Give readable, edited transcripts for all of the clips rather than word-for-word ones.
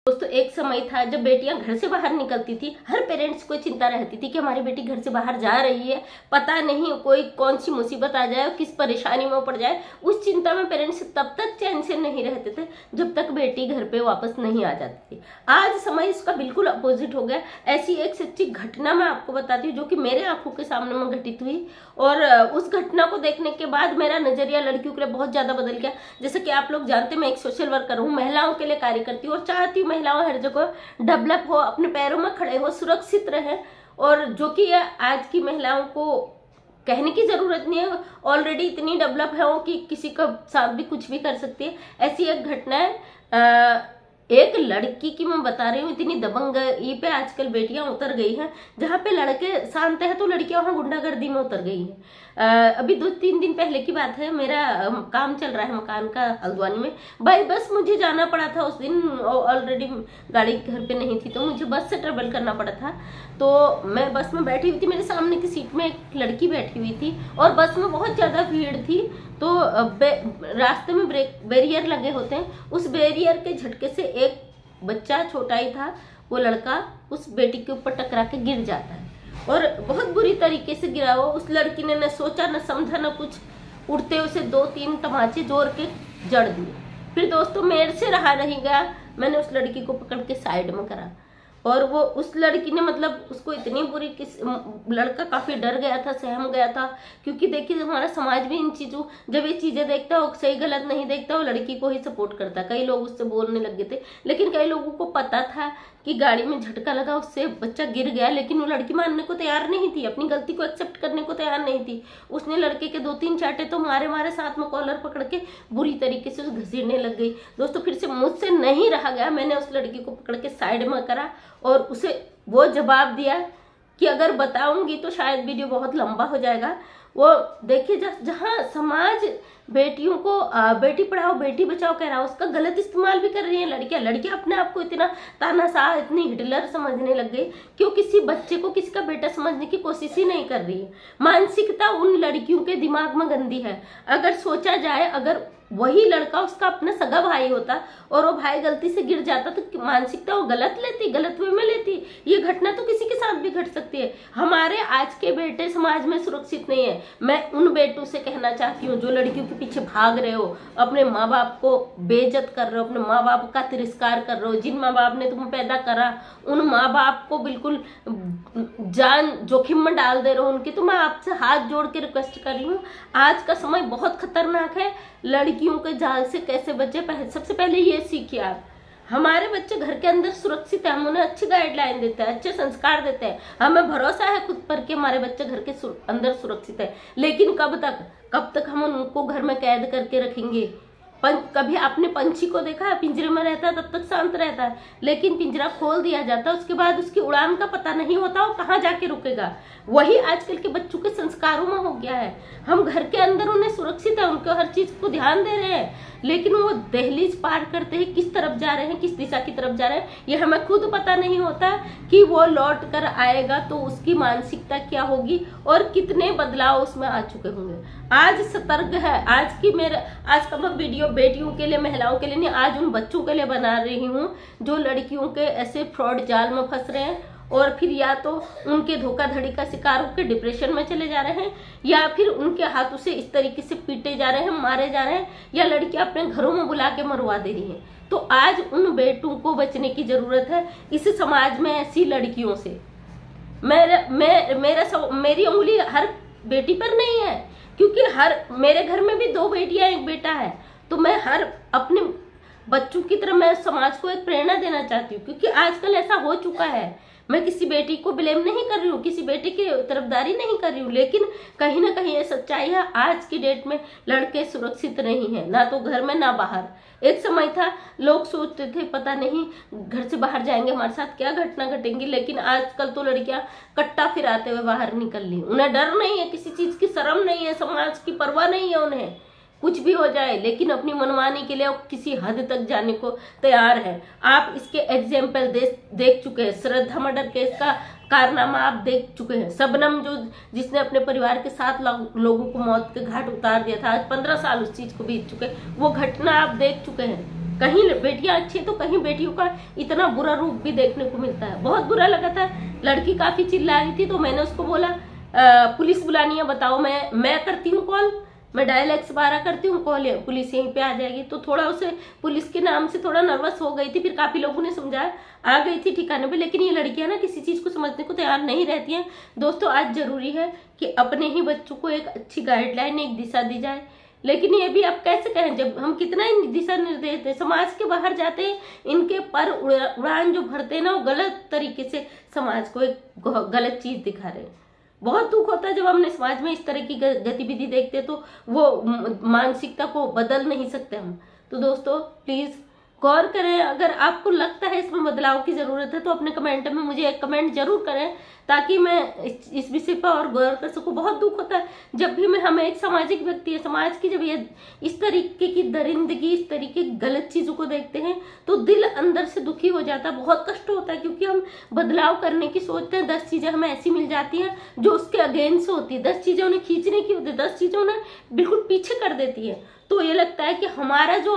दोस्तों एक समय था जब बेटियां घर से बाहर निकलती थी, हर पेरेंट्स को चिंता रहती थी कि हमारी बेटी घर से बाहर जा रही है, पता नहीं कोई कौन सी मुसीबत आ जाए, किस परेशानी में पड़ जाए। उस चिंता में पेरेंट्स तब तक चैन से नहीं रहते थे जब तक बेटी घर पे वापस नहीं आ जाती थी। आज समय इसका बिल्कुल अपोजिट हो गया। ऐसी एक सच्ची घटना मैं आपको बताती हूँ जो कि मेरे आंखों के सामने में घटित हुई, और उस घटना को देखने के बाद मेरा नजरिया लड़कियों के लिए बहुत ज्यादा बदल गया। जैसे कि आप लोग जानते हैं, मैं एक सोशल वर्कर हूँ, महिलाओं के लिए कार्य करती हूँ और चाहती हूँ महिलाओं हर जगह डेवलप हो, अपने पैरों में खड़े हो, सुरक्षित रहे। और जो कि आज की महिलाओं को कहने की जरूरत नहीं है, ऑलरेडी इतनी डेवलप है वो कि किसी का साथ भी कुछ भी कर सकती है। ऐसी एक घटना है एक लड़की की मैं बता रही हूँ। इतनी दबंगई पे आजकल बेटियां उतर गई हैं, जहाँ पे लड़के शांत है तो लड़कियां वहां गुंडागर्दी में उतर गई हैं। अभी 2-3 दिन पहले की बात है, मेरा काम चल रहा है मकान का हल्द्वानी में। बाई बस मुझे जाना पड़ा था उस दिन, ऑलरेडी गाड़ी घर पे नहीं थी तो मुझे बस से ट्रेवल करना पड़ा था। तो मैं बस में बैठी हुई थी, मेरे सामने की सीट में एक लड़की बैठी हुई थी और बस में बहुत ज्यादा भीड़ थी। तो रास्ते में बैरियर लगे होते हैं, उस बैरियर के झटके से एक बच्चा छोटा ही था, वो लड़का उस बेटी के ऊपर टकरा के गिर जाता है और बहुत बुरी तरीके से गिरा। वो उस लड़की ने न सोचा न समझा न कुछ, उड़ते उसे 2-3 तमाचे जोर के जड़ दिए। फिर दोस्तों मेरे से रहा नहीं गया, मैंने उस लड़की को पकड़ के साइड में करा और वो उस लड़की ने मतलब उसको इतनी बुरी लड़का काफी डर गया था, सहम गया था। क्योंकि देखिए हमारा समाज भी इन चीजों, जब ये चीजें देखता है, सही गलत नहीं देखता, वो लड़की को ही सपोर्ट करता। कई लोग उससे बोलने लगे थे, लेकिन कई लोगों को पता था कि गाड़ी में झटका लगा, उससे बच्चा गिर गया, लेकिन वो लड़की मानने को तैयार नहीं थी, अपनी गलती को एक्सेप्ट करने को तैयार नहीं थी। उसने लड़के के 2-3 चाटे तो मारे मारे, साथ में कॉलर पकड़ के बुरी तरीके से घसीटने लग गई। दोस्तों फिर से मुझसे नहीं रहा गया, मैंने उस लड़की को पकड़ के साइड में करा और उसे वो जवाब दिया कि अगर बताऊंगी तो शायद वीडियो बहुत लंबा हो जाएगा। वो देखिए जहां समाज बेटियों को बेटी पढ़ाओ बेटी बचाओ कह रहा है, उसका गलत इस्तेमाल भी कर रही है लड़कियां अपने आप को इतना तानाशाह, इतनी हिटलर समझने लग गई कि वो किसी बच्चे को किसी का बेटा समझने की कोशिश ही नहीं कर रही है। मानसिकता उन लड़कियों के दिमाग में गंदी है। अगर सोचा जाए, अगर वही लड़का उसका अपना सगा भाई होता और वो भाई गलती से गिर जाता तो मानसिकता वो गलत लेती, गलत वे में लेती। ये घटना तो किसी के साथ भी घट सकती है। हमारे आज के बेटे समाज में सुरक्षित नहीं है। मैं उन बेटों से कहना चाहती हूँ जो लड़कियों के पीछे भाग रहे हो, अपने माँ बाप को बेइज्जत कर रहे हो, अपने माँ बाप का तिरस्कार कर रहे हो। जिन माँ बाप ने तुम्हें पैदा करा उन माँ बाप को बिल्कुल जान जोखिम में डाल दे रहे हो उनकी। तो मैं आपसे हाथ जोड़ के रिक्वेस्ट कर रही हूँ, आज का समय बहुत खतरनाक है। लड़कियों के जाल से कैसे बचे, सबसे पहले ये सीखिए आप। हमारे बच्चे घर के अंदर सुरक्षित है, हम उन्हें अच्छी गाइडलाइन देते हैं, अच्छे संस्कार देते हैं, हमें भरोसा है खुद पर कि हमारे बच्चे घर के अंदर सुरक्षित है। लेकिन कब तक हम उनको घर में कैद करके रखेंगे? कभी आपने पंछी को देखा है, पिंजरे में रहता है तब तक शांत रहता है, लेकिन पिंजरा खोल दिया जाता है, उसके बाद उसकी उड़ान का पता नहीं होता वो कहाँ जाके रुकेगा। वही आजकल के बच्चों के संस्कारों में हो गया है। हम घर के अंदर उन्हें सुरक्षित है, उनको हर चीज को ध्यान दे रहे हैं, लेकिन वो दहलीज पार करते हैं, किस तरफ जा रहे हैं, किस दिशा की तरफ जा रहे हैं, ये हमें खुद पता नहीं होता कि वो लौट कर आएगा तो उसकी मानसिकता क्या होगी और कितने बदलाव उसमें आ चुके होंगे। आज सतर्क है। आज का मैं वीडियो बेटियों के लिए, महिलाओं के लिए नहीं, आज उन बच्चों के लिए बना रही हूँ जो लड़कियों के ऐसे फ्रॉड जाल में फंस रहे हैं और फिर या तो उनके धोखाधड़ी का शिकार होकर डिप्रेशन में चले जा रहे हैं, या फिर उनके हाथों से इस तरीके से पीटे जा रहे हैं, मारे जा रहे हैं, या लड़कियां अपने घरों में बुला के मरवा दे रही हैं। तो आज उन बेटों को बचने की जरूरत है इस समाज में ऐसी लड़कियों से। मेरी उंगली हर बेटी पर नहीं है, क्योंकि मेरे घर में भी 2 बेटियां 1 बेटा है। तो मैं अपने बच्चों की तरह मैं समाज को एक प्रेरणा देना चाहती हूँ, क्योंकि आजकल ऐसा हो चुका है। मैं किसी बेटी को ब्लेम नहीं कर रही हूँ, किसी बेटी की तरफदारी नहीं कर रही हूँ, लेकिन कहीं ना कहीं ये सच्चाई है। आज की डेट में लड़के सुरक्षित नहीं है, ना तो घर में ना बाहर। एक समय था लोग सोचते थे पता नहीं घर से बाहर जाएंगे हमारे साथ क्या घटना घटेंगी, लेकिन आजकल तो लड़कियां कट्टा फिराते हुए बाहर निकल ली। उन्हें डर नहीं है, किसी चीज की शर्म नहीं है, समाज की परवाह नहीं है उन्हें, कुछ भी हो जाए, लेकिन अपनी मनमानी के लिए किसी हद तक जाने को तैयार है। आप इसके एग्जाम्पल देख चुके हैं। श्रद्धा मर्डर केस का कारनामा आप देख चुके हैं। शबनम जिसने अपने परिवार के 7 लोगों को मौत के घाट उतार दिया था, आज 15 साल उस चीज को बीत चुके, वो घटना आप देख चुके हैं। कहीं बेटियां अच्छी तो कहीं बेटियों का इतना बुरा रूप भी देखने को मिलता है। बहुत बुरा लगा था, लड़की काफी चिल्ला रही थी तो मैंने उसको बोला पुलिस बुलानी है, बताओ। मैं करती हूँ कॉल, मैं डायल 112 करती हूँ, कॉल पुलिस यहीं पे आ जाएगी। तो थोड़ा उसे पुलिस के नाम से थोड़ा नर्वस हो गई थी, फिर काफी लोगों ने समझाया, आ गई थी ठिकाने पे। लेकिन ये लड़कियां ना किसी चीज को समझने को तैयार नहीं रहती हैं। दोस्तों आज जरूरी है कि अपने ही बच्चों को एक अच्छी गाइडलाइन, एक दिशा दी जाए। लेकिन ये भी आप कैसे कहें, जब हम कितना ही दिशा निर्देश दे, समाज के बाहर जाते हैं इनके पर उड़ान जो भरते हैं ना, वो गलत तरीके से समाज को एक गलत चीज दिखा रहे हैं। बहुत दुख होता है जब हमने समाज में इस तरह की गतिविधि देखते हैं, तो वो मानसिकता को बदल नहीं सकते हम। तो दोस्तों प्लीज गौर करें, अगर आपको लगता है इसमें बदलाव की जरूरत है तो अपने कमेंट में मुझे एक कमेंट जरूर करें, ताकि मैं इस विषय पर और गौर कर सकूं। बहुत दुख होता है जब भी हमें एक सामाजिक व्यक्ति है, समाज की जब ये इस तरीके की दरिंदगी, इस तरीके की गलत चीजों को देखते हैं तो दिल अंदर से दुखी हो जाता है, बहुत कष्ट होता है। क्योंकि हम बदलाव करने की सोचते हैं, 10 चीजें हमें ऐसी मिल जाती हैं जो उसके अगेंस्ट होती है, 10 चीजें उन्हें खींचने की होती है, 10 चीजें उन्हें बिल्कुल पीछे कर देती है। तो ये लगता है कि हमारा जो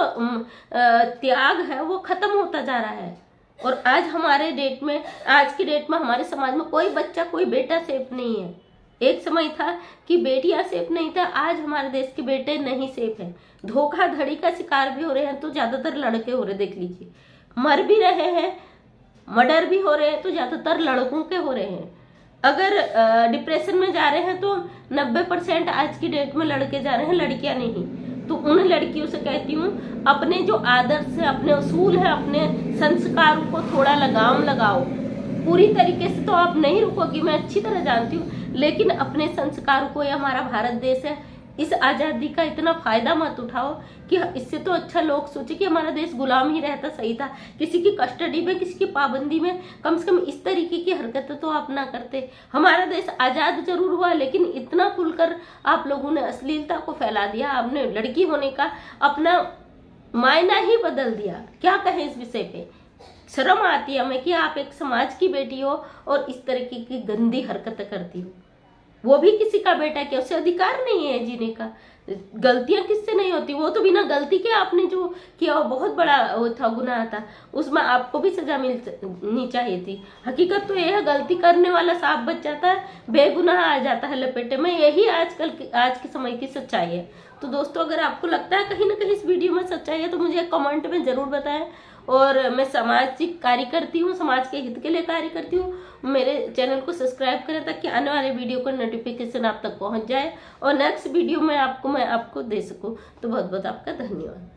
त्याग है वो खत्म होता जा रहा है। और आज हमारे डेट में, आज की डेट में हमारे समाज में कोई बच्चा, कोई बेटा सेफ नहीं है। एक समय था कि बेटियां सेफ नहीं था, आज हमारे देश के बेटे नहीं सेफ हैं। धोखाधड़ी का शिकार भी हो रहे हैं तो ज्यादातर लड़के हो रहे, देख लीजिए। मर भी रहे हैं, मर्डर भी हो रहे हैं तो ज्यादातर लड़कों के हो रहे हैं। अगर डिप्रेशन में जा रहे हैं तो 90% आज की डेट में लड़के जा रहे हैं, लड़कियां नहीं। तो उन लड़कियों से कहती हूँ, अपने जो आदर्श है, अपने असूल है, अपने संस्कारों को थोड़ा लगाम लगाओ। पूरी तरीके से तो आप नहीं रुकोगी, मैं अच्छी तरह जानती हूँ, लेकिन अपने संस्कारों को, ये हमारा भारत देश है, इस आजादी का इतना फायदा मत उठाओ कि इससे तो अच्छा लोग सोचे कि हमारा देश गुलाम ही रहता सही था, किसी की कस्टडी में, किसी की पाबंदी में, कम से कम इस तरीके की हरकतें तो आप ना करते। हमारा देश आजाद जरूर हुआ, लेकिन इतना खुलकर आप लोगों ने अश्लीलता को फैला दिया, आपने लड़की होने का अपना मायना ही बदल दिया। क्या कहें इस विषय पे, शर्म आती है हमें कि आप एक समाज की बेटी हो और इस तरीके की गंदी हरकतें करती हो। वो भी किसी का बेटा, क्या उसे अधिकार नहीं है जीने का? गलतियां किससे नहीं होती? वो तो बिना गलती के आपने जो किया वो बहुत बड़ा वो था, गुनाह था, उसमें आपको भी सजा मिलनी चाहिए थी। हकीकत तो यह है, गलती करने वाला सांप बच जाता है, बेगुनाह आ जाता है लपेटे में। यही आज के समय की सच्चाई है। तो दोस्तों अगर आपको लगता है कहीं ना कहीं इस वीडियो में सच्चाई है तो मुझे कमेंट में जरूर बताएं। और मैं सामाजिक कार्य करती हूँ, समाज के हित के लिए कार्य करती हूँ। मेरे चैनल को सब्सक्राइब करें ताकि आने वाले वीडियो का नोटिफिकेशन आप तक पहुँच जाए और नेक्स्ट वीडियो में मैं आपको दे सकूँ। तो बहुत बहुत आपका धन्यवाद।